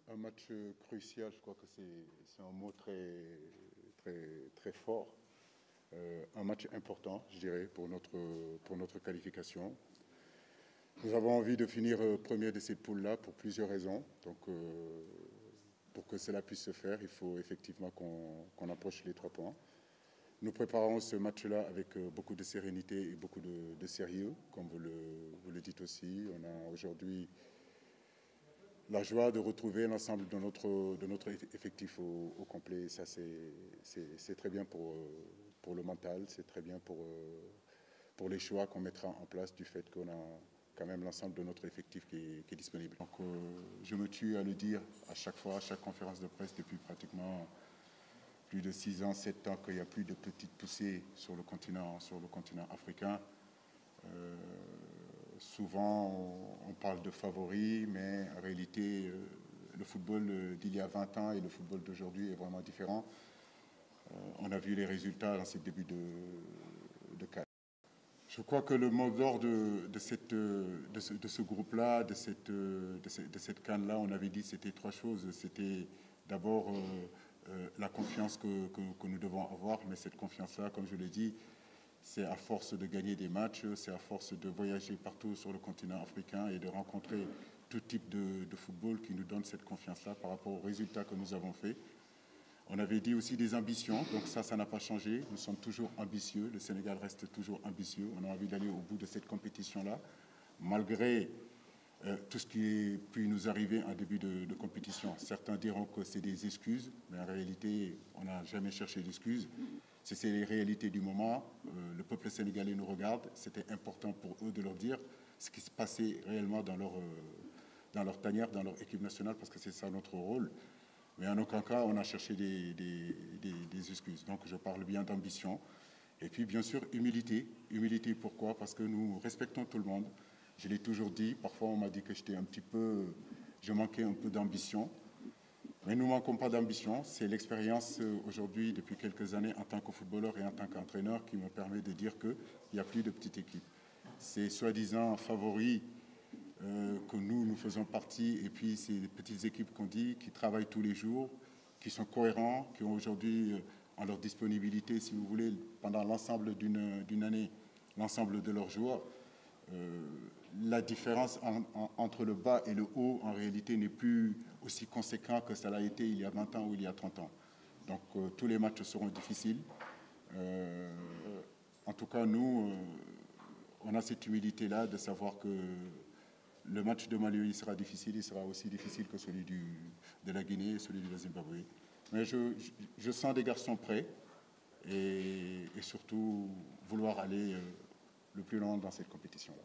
Un match crucial, je crois que c'est un mot très fort. Un match important, je dirais, pour notre qualification. Nous avons envie de finir premier de cette poule-là pour plusieurs raisons. Donc, pour que cela puisse se faire, il faut effectivement qu'on approche les 3 points. Nous préparons ce match-là avec beaucoup de sérénité et beaucoup de sérieux, comme vous le dites aussi. On a aujourd'hui la joie de retrouver l'ensemble de notre effectif au complet. Ça, c'est très bien pour le mental, c'est très bien pour les choix qu'on mettra en place du fait qu'on a quand même l'ensemble de notre effectif qui est disponible. Donc, je me tue à le dire à chaque fois, à chaque conférence de presse depuis pratiquement plus de 6 ans, 7 ans qu'il n'y a plus de petites poussées sur le continent africain. Souvent, on parle de favoris, mais en réalité, le football d'il y a 20 ans et le football d'aujourd'hui est vraiment différent. On a vu les résultats dans ces débuts de CAN. Je crois que le mot d'ordre de ce groupe-là, de cette CAN-là, on avait dit que c'était 3 choses. C'était d'abord la confiance que nous devons avoir, mais cette confiance-là, comme je l'ai dit, c'est à force de gagner des matchs, c'est à force de voyager partout sur le continent africain et de rencontrer tout type de football qui nous donne cette confiance-là par rapport aux résultats que nous avons faits. On avait dit aussi des ambitions, donc ça n'a pas changé. Nous sommes toujours ambitieux, le Sénégal reste toujours ambitieux. On a envie d'aller au bout de cette compétition-là, malgré tout ce qui a pu nous arriver en début de compétition. Certains diront que c'est des excuses, mais en réalité, on n'a jamais cherché d'excuses. C'est les réalités du moment. Le peuple sénégalais nous regarde. C'était important pour eux de leur dire ce qui se passait réellement dans leur tanière, dans leur équipe nationale, parce que c'est ça notre rôle. Mais en aucun cas, on a cherché des excuses. Donc, je parle bien d'ambition. Et puis, bien sûr, humilité. Humilité, pourquoi? Parce que nous respectons tout le monde. Je l'ai toujours dit. Parfois, on m'a dit que je manquais un peu d'ambition. Mais nous ne manquons pas d'ambition. C'est l'expérience aujourd'hui, depuis quelques années, en tant que footballeur et en tant qu'entraîneur, qui me permet de dire qu'il n'y a plus de petite équipe. Ces soi-disant favoris que nous faisons partie, et puis ces petites équipes qu'on dit, qui travaillent tous les jours, qui sont cohérents, qui ont aujourd'hui en leur disponibilité, si vous voulez, pendant l'ensemble d'une année, l'ensemble de leurs joueurs. La différence entre le bas et le haut, en réalité, n'est plus aussi conséquent que ça l'a été il y a 20 ans ou il y a 30 ans. Donc, tous les matchs seront difficiles. En tout cas, nous, on a cette humilité-là de savoir que le match de Mali, il sera difficile, il sera aussi difficile que celui de la Guinée et celui de la Zimbabwe. Mais je sens des garçons prêts et surtout vouloir aller le plus loin dans cette compétition-là.